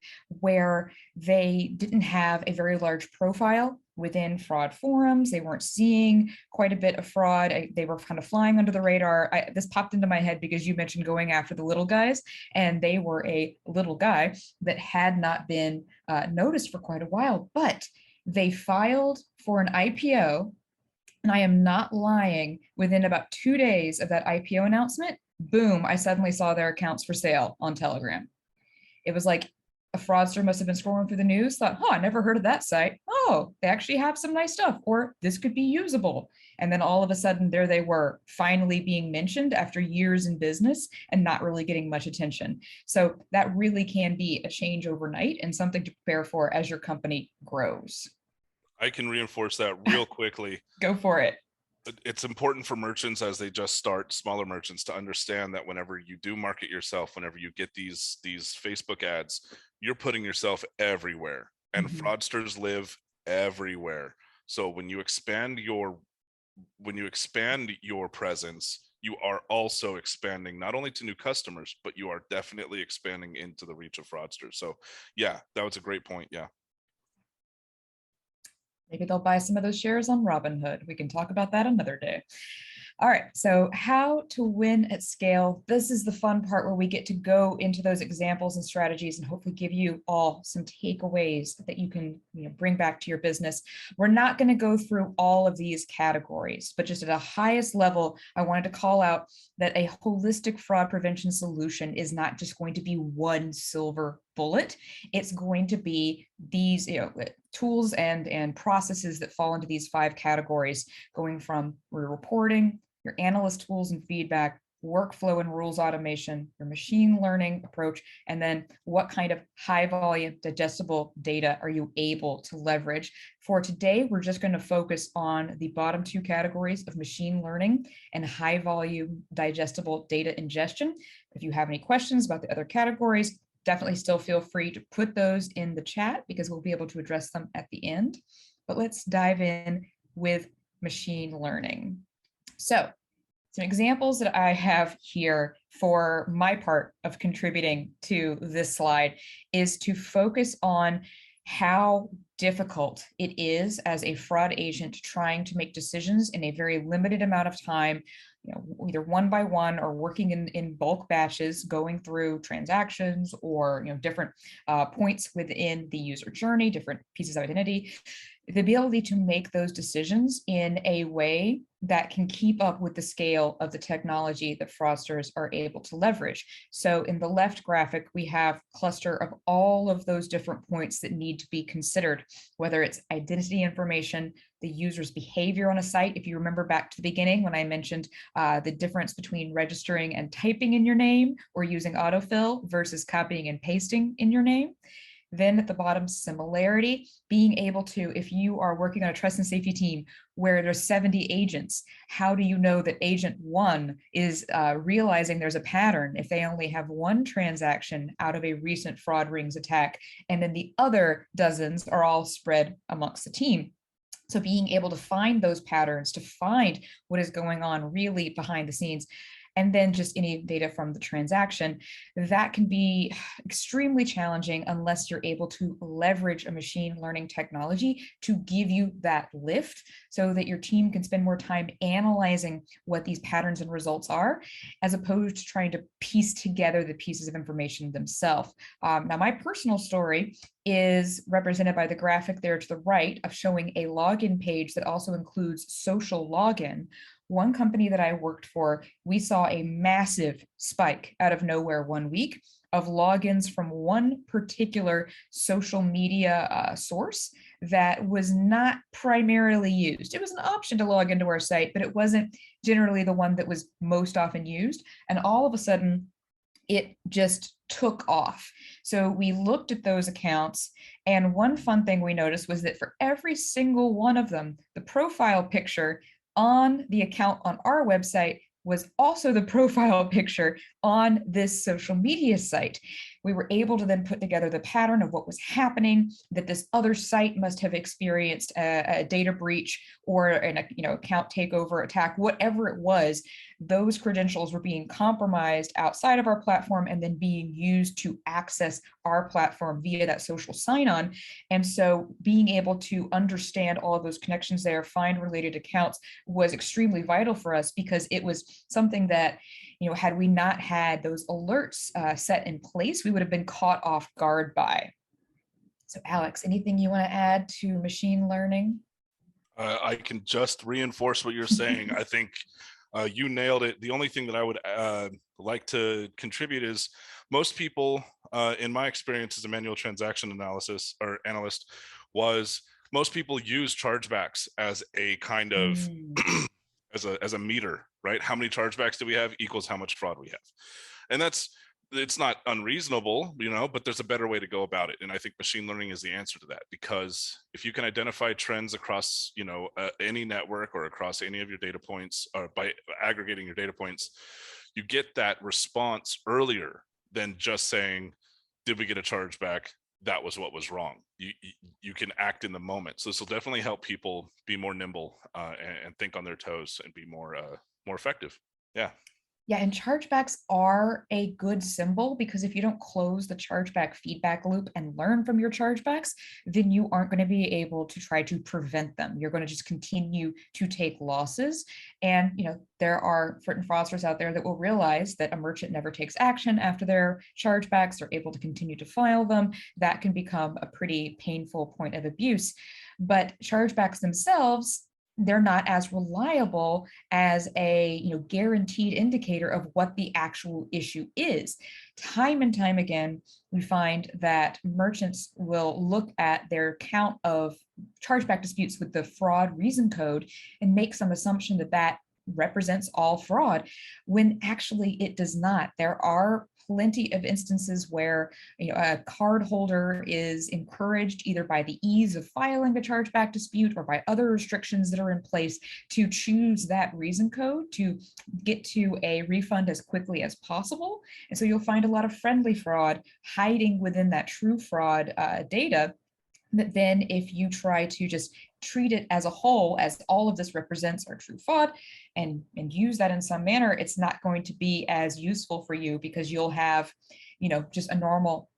where they didn't have a very large profile within fraud forums. They weren't seeing quite a bit of fraud. They were kind of flying under the radar. This popped into my head because you mentioned going after the little guys, and they were a little guy that had not been noticed for quite a while, but they filed for an IPO, and I am not lying, within about 2 days of that IPO announcement, boom, I suddenly saw their accounts for sale on Telegram. It was like a fraudster must have been scrolling through the news, thought, I never heard of that site. Oh, they actually have some nice stuff, or this could be usable. And then all of a sudden, there they were, finally being mentioned after years in business and not really getting much attention. So that really can be a change overnight and something to prepare for as your company grows. I can reinforce that real quickly. Go for it. It's important for merchants as they just start, smaller merchants, to understand that whenever you do market yourself, whenever you get these Facebook ads, you're putting yourself everywhere, and fraudsters live everywhere. So when you expand your presence, you are also expanding not only to new customers, but you are definitely expanding into the reach of fraudsters. So yeah, that was a great point. Yeah. Maybe they'll buy some of those shares on Robinhood. We can talk about that another day. All right, so how to win at scale. This is the fun part where we get to go into those examples and strategies and hopefully give you all some takeaways that you can bring back to your business. We're not going to go through all of these categories, but just at a highest level, I wanted to call out that a holistic fraud prevention solution is not just going to be one silver bullet. It's going to be these tools and processes that fall into these 5 categories, going from your reporting, your analyst tools and feedback, workflow and rules automation, your machine learning approach, and then what kind of high volume digestible data are you able to leverage. For today, we're just going to focus on the bottom 2 categories of machine learning and high volume digestible data ingestion. If you have any questions about the other categories, definitely still feel free to put those in the chat because we'll be able to address them at the end. But let's dive in with machine learning. So some examples that I have here for my part of contributing to this slide is to focus on how difficult it is as a fraud agent trying to make decisions in a very limited amount of time, either one by one or working in bulk batches, going through transactions or different points within the user journey, different pieces of identity. The ability to make those decisions in a way that can keep up with the scale of the technology that fraudsters are able to leverage. So in the left graphic, we have a cluster of all of those different points that need to be considered, whether it's identity information, the user's behavior on a site. If you remember back to the beginning when I mentioned the difference between registering and typing in your name or using autofill versus copying and pasting in your name. Then at the bottom, similarity, being able to, if you are working on a trust and safety team where there's 70 agents, how do you know that agent 1 is realizing there's a pattern if they only have 1 transaction out of a recent fraud rings attack, and then the other dozens are all spread amongst the team? So being able to find those patterns, to find what is going on really behind the scenes, and then just any data from the transaction, that can be extremely challenging unless you're able to leverage a machine learning technology to give you that lift so that your team can spend more time analyzing what these patterns and results are, as opposed to trying to piece together the pieces of information themselves. Now, my personal story is represented by the graphic there to the right of showing a login page that also includes social login. One company that I worked for, we saw a massive spike out of nowhere one week of logins from one particular social media source that was not primarily used. It was an option to log into our site, but it wasn't generally the one that was most often used. And all of a sudden, it just took off. So we looked at those accounts, and one fun thing we noticed was that for every single one of them, the profile picture on the account on our website was also the profile picture on this social media site. We were able to then put together the pattern of what was happening, that this other site must have experienced a data breach or an account takeover attack, whatever it was. Those credentials were being compromised outside of our platform and then being used to access our platform via that social sign-on. And so being able to understand all of those connections there, find related accounts, was extremely vital for us, because it was something that, had we not had those alerts set in place, we would have been caught off guard by. So Alex, anything you want to add to machine learning? I can just reinforce what you're saying. I think you nailed it. The only thing that I would like to contribute is most people, in my experience as a manual transaction analysis or analyst, was most people use chargebacks as a kind of as a meter, right? How many chargebacks do we have equals how much fraud we have. And it's not unreasonable, but there's a better way to go about it. And I think machine learning is the answer to that, because if you can identify trends across, any network or across any of your data points, or by aggregating your data points, you get that response earlier than just saying, did we get a chargeback? That was what was wrong. You can act in the moment. So this will definitely help people be more nimble and think on their toes and be more effective. Yeah. Yeah, and chargebacks are a good symbol, because if you don't close the chargeback feedback loop and learn from your chargebacks, then you aren't going to be able to try to prevent them. You're going to just continue to take losses. And, there are certain fraudsters out there that will realize that a merchant never takes action after their chargebacks. They're able to continue to file them. That can become a pretty painful point of abuse. But chargebacks themselves, they're not as reliable as a guaranteed indicator of what the actual issue is. Time and time again, we find that merchants will look at their count of chargeback disputes with the fraud reason code and make some assumption that that represents all fraud, when actually it does not. There are plenty of instances where a card holder is encouraged, either by the ease of filing a chargeback dispute or by other restrictions that are in place, to choose that reason code to get to a refund as quickly as possible. And so you'll find a lot of friendly fraud hiding within that true fraud data. But then if you try to just treat it as a whole, as all of this represents our true fraud, and use that in some manner, it's not going to be as useful for you, because you'll have just a normal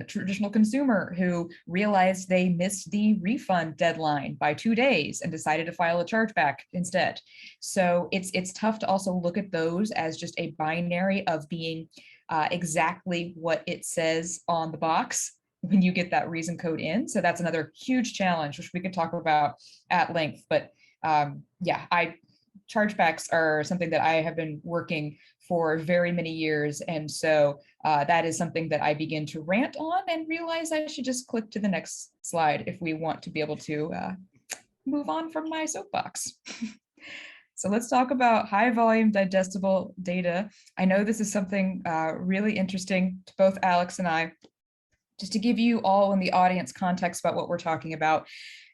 traditional consumer who realized they missed the refund deadline by 2 days and decided to file a chargeback instead. So it's tough to also look at those as just a binary of being exactly what it says on the box when you get that reason code in. So that's another huge challenge, which we could talk about at length. But chargebacks are something that I have been working for very many years. And so that is something that I begin to rant on and realize I should just click to the next slide if we want to be able to move on from my soapbox. So let's talk about high volume digestible data. I know this is something really interesting to both Alex and I. Just to give you all in the audience context about what we're talking about,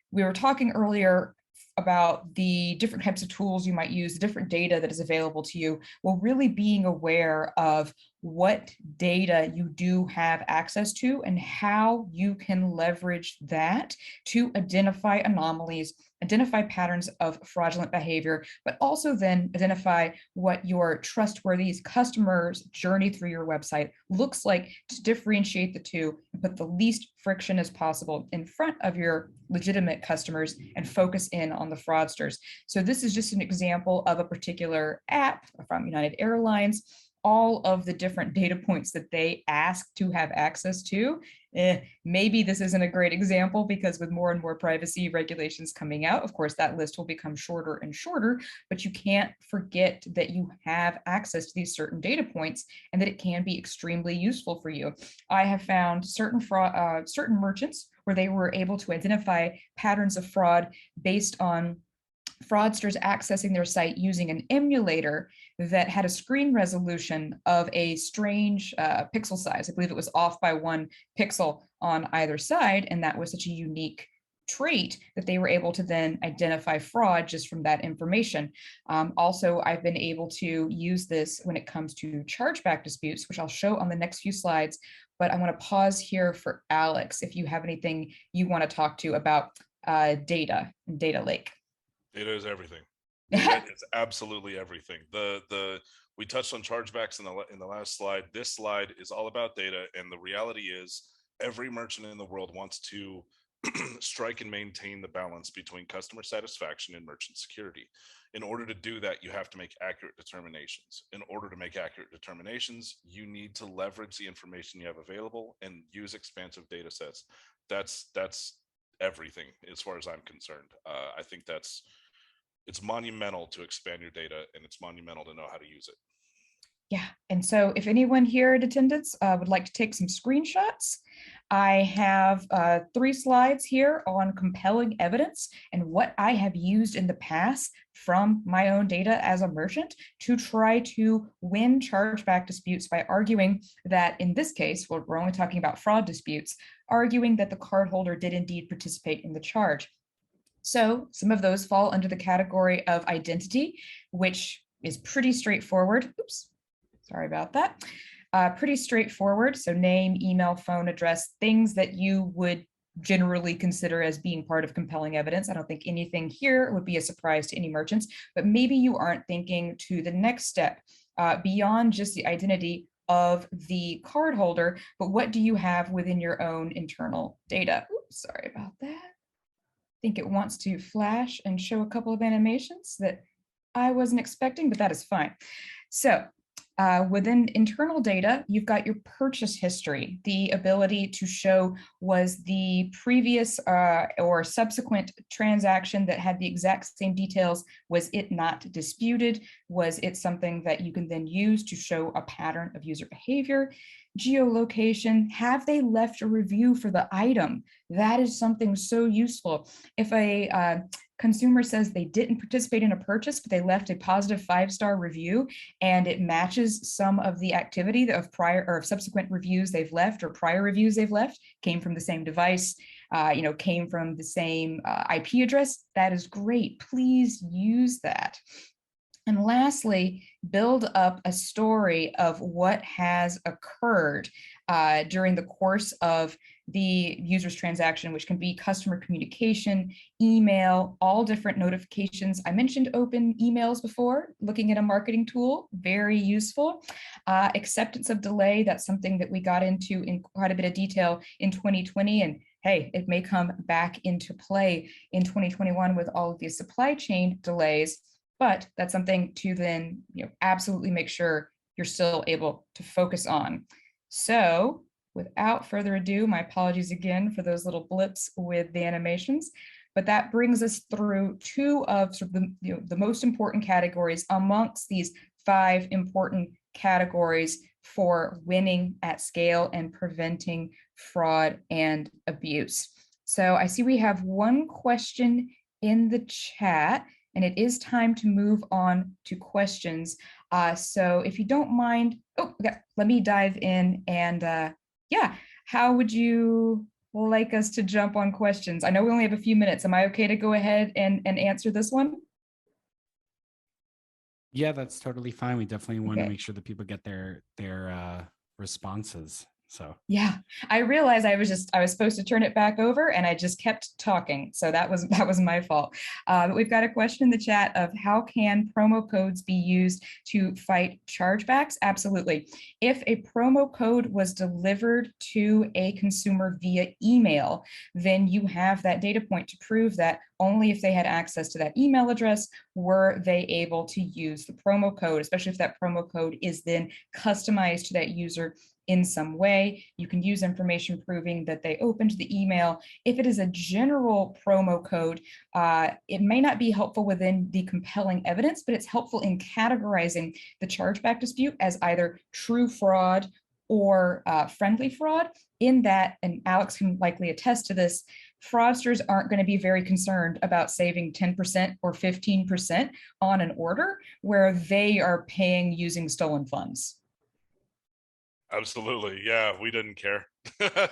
we were talking earlier about the different types of tools you might use, the different data that is available to you. Well, really being aware of what data you do have access to and how you can leverage that to identify anomalies, identify patterns of fraudulent behavior, but also then identify what your trustworthy customers' journey through your website looks like, to differentiate the two and put the least friction as possible in front of your legitimate customers and focus in on the fraudsters. So this is just an example of a particular app from United Airlines. All of the different data points that they ask to have access to. Maybe this isn't a great example, because with more and more privacy regulations coming out, of course, that list will become shorter and shorter, but you can't forget that you have access to these certain data points and that it can be extremely useful for you. I have found certain merchants where they were able to identify patterns of fraud based on fraudsters accessing their site using an emulator that had a screen resolution of a strange pixel size. I believe it was off by 1 pixel on either side, and that was such a unique trait that they were able to then identify fraud just from that information. Also, I've been able to use this when it comes to chargeback disputes, which I'll show on the next few slides, but I want to pause here for Alex if you have anything you want to talk to about data and data lake. Data is everything. Data is absolutely everything. We touched on chargebacks in the last slide. This slide is all about data, and the reality is every merchant in the world wants to strike and maintain the balance between customer satisfaction and merchant security. In order to do that, you have to make accurate determinations. In order to make accurate determinations, you need to leverage the information you have available and use expansive data sets. That's everything as far as I'm concerned. I think it's monumental to expand your data, and it's monumental to know how to use it. Yeah, and so if anyone here in attendance would like to take some screenshots, I have 3 slides here on compelling evidence and what I have used in the past from my own data as a merchant to try to win chargeback disputes by arguing that in this case, well, we're only talking about fraud disputes, arguing that the cardholder did indeed participate in the charge. So some of those fall under the category of identity, which is pretty straightforward. Oops, sorry about that. Pretty straightforward. So name, email, phone address, things that you would generally consider as being part of compelling evidence. I don't think anything here would be a surprise to any merchants, but maybe you aren't thinking to the next step beyond just the identity of the cardholder, but what do you have within your own internal data? Oops, sorry about that. I think it wants to flash and show a couple of animations that I wasn't expecting, but that is fine. So within internal data, you've got your purchase history, the ability to show was the previous or subsequent transaction that had the exact same details, was it not disputed? Was it something that you can then use to show a pattern of user behavior? Geolocation, have they left a review for the item? That is something so useful. If a consumer says they didn't participate in a purchase, but they left a positive 5-star review and it matches some of the activity of prior or subsequent reviews they've left or prior reviews they've left, came from the same device, came from the same IP address, that is great. Please use that. And lastly, build up a story of what has occurred during the course of the user's transaction, which can be customer communication, email, all different notifications. I mentioned open emails before, looking at a marketing tool, very useful. Acceptance of delay, that's something that we got into in quite a bit of detail in 2020. And hey, it may come back into play in 2021 with all of these supply chain delays. But that's something to then absolutely make sure you're still able to focus on. So without further ado, my apologies again for those little blips with the animations, but that brings us through 2 of sort of the most important categories amongst these 5 important categories for winning at scale and preventing fraud and abuse. So I see we have one question in the chat, and it is time to move on to questions. So if you don't mind, let me dive in and how would you like us to jump on questions? I know we only have a few minutes. Am I okay to go ahead and answer this one? Yeah, that's totally fine. We definitely want to Okay. make sure that people get their responses. So yeah, I realized I was supposed to turn it back over and I just kept talking. So that was my fault. But we've got a question in the chat of how can promo codes be used to fight chargebacks? Absolutely. If a promo code was delivered to a consumer via email, then you have that data point to prove that only if they had access to that email address were they able to use the promo code, especially if that promo code is then customized to that user in some way. You can use information proving that they opened the email. If it is a general promo code, it may not be helpful within the compelling evidence, but it's helpful in categorizing the chargeback dispute as either true fraud or friendly fraud, in that, and Alex can likely attest to this, fraudsters aren't going to be very concerned about saving 10% or 15% on an order where they are paying using stolen funds. Absolutely. Yeah, we didn't care.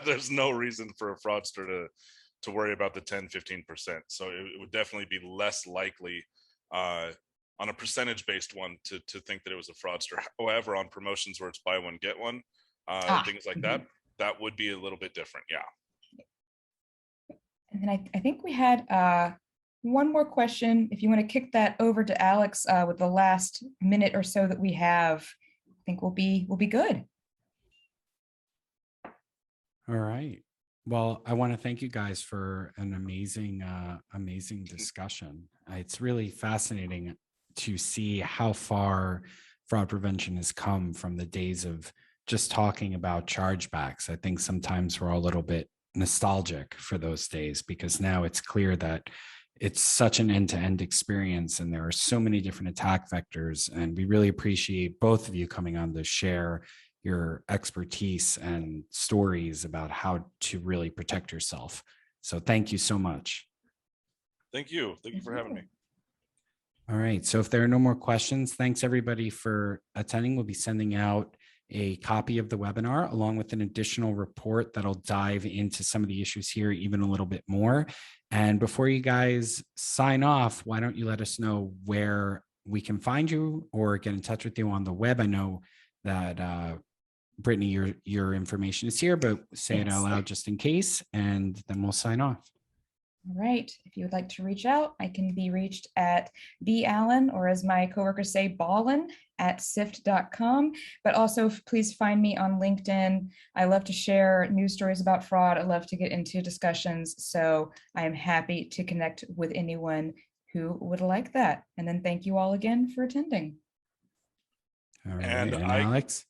There's no reason for a fraudster to worry about the 10-15%. So it would definitely be less likely on a percentage based one to think that it was a fraudster. However, on promotions where it's buy one get one, things like that would be a little bit different. Yeah. And then I think we had one more question. If you want to kick that over to Alex with the last minute or so that we have, I think we'll be good. All right. Well, I want to thank you guys for an amazing discussion. It's really fascinating to see how far fraud prevention has come from the days of just talking about chargebacks. I think sometimes we're all a little bit nostalgic for those days because now it's clear that it's such an end-to-end experience and there are so many different attack vectors. And we really appreciate both of you coming on to share your expertise and stories about how to really protect yourself. So thank you so much. Thank you. Thank you for having me. All right. So if there are no more questions, thanks everybody for attending. We'll be sending out a copy of the webinar along with an additional report that'll dive into some of the issues here even a little bit more. And before you guys sign off, why don't you let us know where we can find you or get in touch with you on the web? I know that Brittany, your information is here, but say it out loud just in case, and then we'll sign off. All right. If you would like to reach out, I can be reached at ballen, or as my coworkers say, ballin @sift.com. But also please find me on LinkedIn. I love to share news stories about fraud. I love to get into discussions. So I am happy to connect with anyone who would like that. And then thank you all again for attending. All right. And Alex?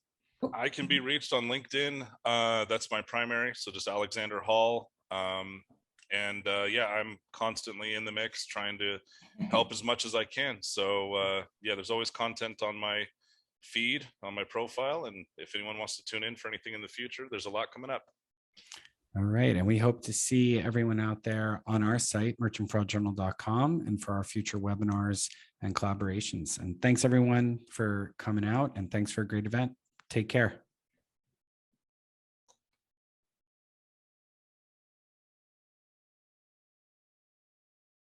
I can be reached on LinkedIn. That's my primary. So just Alexander Hall. Yeah, I'm constantly in the mix trying to help as much as I can. So yeah, there's always content on my feed, on my profile. And if anyone wants to tune in for anything in the future, there's a lot coming up. All right. And we hope to see everyone out there on our site, merchantfraudjournal.com, and for our future webinars and collaborations. And thanks everyone for coming out, and thanks for a great event. Take care.